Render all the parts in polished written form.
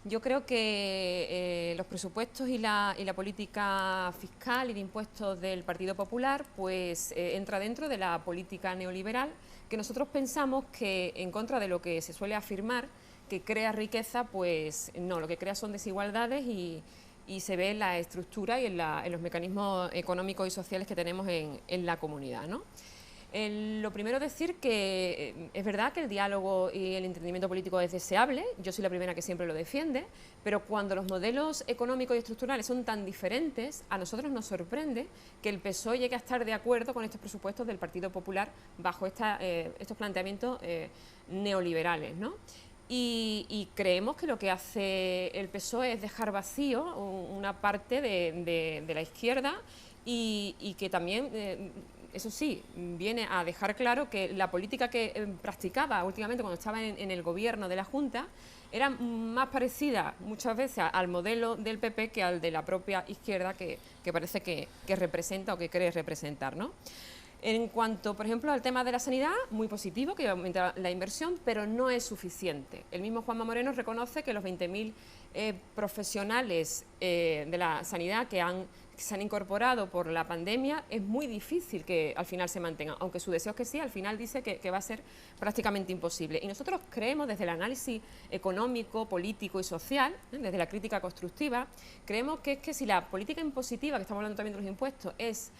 Yo creo que los presupuestos y la política fiscal y de impuestos del Partido Popular pues entra dentro de la política neoliberal, que nosotros pensamos que, en contra de lo que se suele afirmar, que crea riqueza, pues no, lo que crea son desigualdades y se ve en la estructura y en los mecanismos económicos y sociales que tenemos en la comunidad, ¿no? Lo primero decir que es verdad que el diálogo y el entendimiento político es deseable, yo soy la primera que siempre lo defiende, pero cuando los modelos económicos y estructurales son tan diferentes, a nosotros nos sorprende que el PSOE llegue a estar de acuerdo con estos presupuestos del Partido Popular bajo estos planteamientos neoliberales, ¿no? Y creemos que lo que hace el PSOE es dejar vacío una parte de la izquierda y que también eso sí, viene a dejar claro que la política que practicaba últimamente cuando estaba en el gobierno de la Junta era más parecida muchas veces al modelo del PP que al de la propia izquierda que parece que representa o que cree representar, ¿no? En cuanto, por ejemplo, al tema de la sanidad, muy positivo, que aumenta la inversión, pero no es suficiente. El mismo Juanma Moreno reconoce que los 20.000 profesionales de la sanidad que se han incorporado por la pandemia, es muy difícil que al final se mantengan, aunque su deseo es que sí, al final dice que va a ser prácticamente imposible. Y nosotros creemos, desde el análisis económico, político y social, desde la crítica constructiva, creemos que es que si la política impositiva, que estamos hablando también de los impuestos, es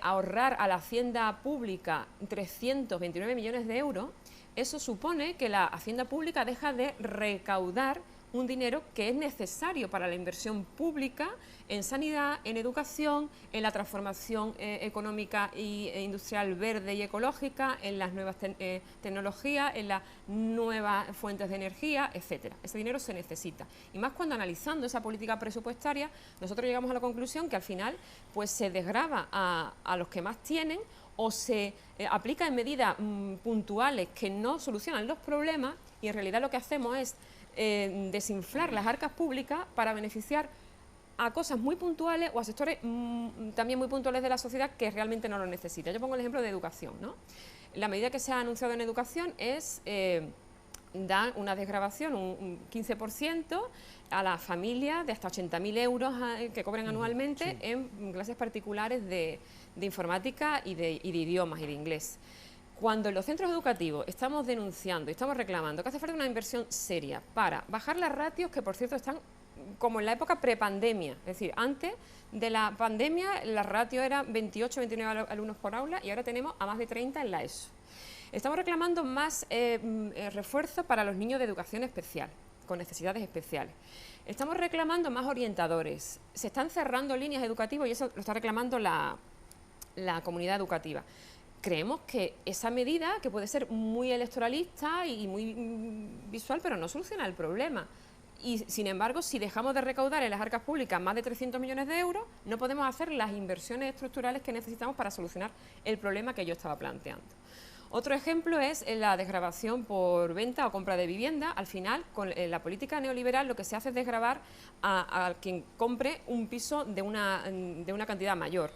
ahorrar a la hacienda pública 329 millones de euros, eso supone que la hacienda pública deja de recaudar un dinero que es necesario para la inversión pública en sanidad, en educación, en la transformación económica e industrial verde y ecológica, en las nuevas tecnologías, en las nuevas fuentes de energía, etcétera. Ese dinero se necesita. Y más cuando, analizando esa política presupuestaria, nosotros llegamos a la conclusión que al final pues se desgrava a los que más tienen o se aplica en medidas puntuales que no solucionan los problemas y en realidad lo que hacemos es desinflar las arcas públicas para beneficiar a cosas muy puntuales o a sectores también muy puntuales de la sociedad que realmente no lo necesitan. Yo pongo el ejemplo de educación, ¿no? La medida que se ha anunciado en educación es dar una desgravación, un 15% a las familias de hasta 80.000 euros que cobran anualmente en clases particulares de informática y de idiomas y de inglés. Cuando en los centros educativos estamos denunciando y estamos reclamando que hace falta una inversión seria para bajar las ratios, que por cierto están como en la época prepandemia, es decir, antes de la pandemia la ratio era 28, 29 alumnos por aula y ahora tenemos a más de 30 en la ESO. Estamos reclamando más refuerzo para los niños de educación especial, con necesidades especiales. Estamos reclamando más orientadores. Se están cerrando líneas educativas y eso lo está reclamando la comunidad educativa. Creemos que esa medida, que puede ser muy electoralista y muy visual, pero no soluciona el problema. Y, sin embargo, si dejamos de recaudar en las arcas públicas más de 300 millones de euros, no podemos hacer las inversiones estructurales que necesitamos para solucionar el problema que yo estaba planteando. Otro ejemplo es la desgravación por venta o compra de vivienda. Al final, con la política neoliberal, lo que se hace es desgravar a quien compre un piso de una cantidad mayor.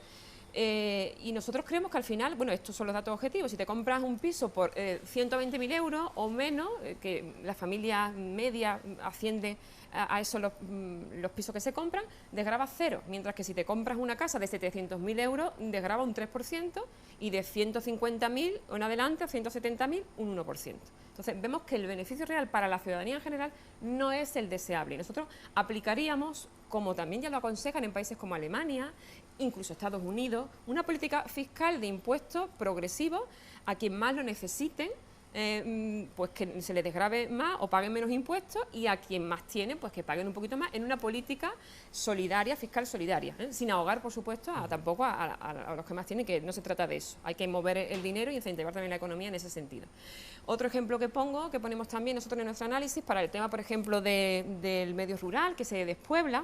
Y nosotros creemos que al final, bueno, estos son los datos objetivos, si te compras un piso por 120.000 euros o menos, que la familia media asciende a eso los pisos que se compran, desgrava cero, mientras que si te compras una casa de 700.000 euros, desgrava un 3% y de 150.000 en adelante a 170.000 un 1%. Entonces vemos que el beneficio real para la ciudadanía en general no es el deseable. Nosotros aplicaríamos, como también ya lo aconsejan en países como Alemania, incluso Estados Unidos, una política fiscal de impuestos progresivos a quien más lo necesiten, pues que se les desgrave más o paguen menos impuestos, y a quien más tiene, pues que paguen un poquito más, en una política solidaria, fiscal solidaria, sin ahogar, por supuesto, tampoco a los que más tienen, que no se trata de eso. Hay que mover el dinero y incentivar también la economía en ese sentido. Otro ejemplo que ponemos también nosotros en nuestro análisis, para el tema, por ejemplo, del medio rural, que se despuebla.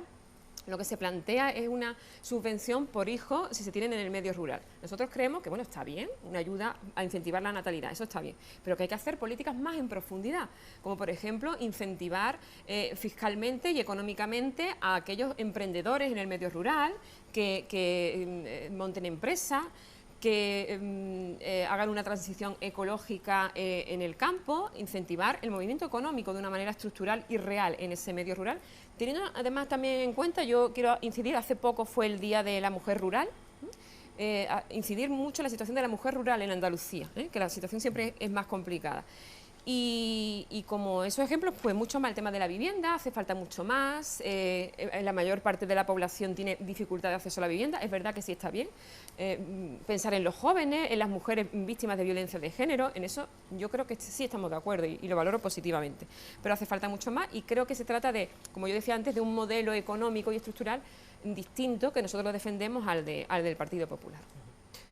Lo que se plantea es una subvención por hijo si se tienen en el medio rural. Nosotros creemos que, bueno, está bien, una ayuda a incentivar la natalidad, eso está bien, pero que hay que hacer políticas más en profundidad, como por ejemplo incentivar fiscalmente y económicamente a aquellos emprendedores en el medio rural que monten empresas, que hagan una transición ecológica en el campo, incentivar el movimiento económico de una manera estructural y real en ese medio rural. Teniendo además también en cuenta, yo quiero incidir, hace poco fue el Día de la Mujer Rural, incidir mucho en la situación de la mujer rural en Andalucía, que la situación siempre es más complicada. Y como esos ejemplos, pues mucho más el tema de la vivienda, hace falta mucho más, la mayor parte de la población tiene dificultad de acceso a la vivienda, es verdad que sí está bien, pensar en los jóvenes, en las mujeres víctimas de violencia de género, en eso yo creo que sí estamos de acuerdo y lo valoro positivamente, pero hace falta mucho más y creo que se trata de, como yo decía antes, de un modelo económico y estructural distinto que nosotros defendemos al del Partido Popular.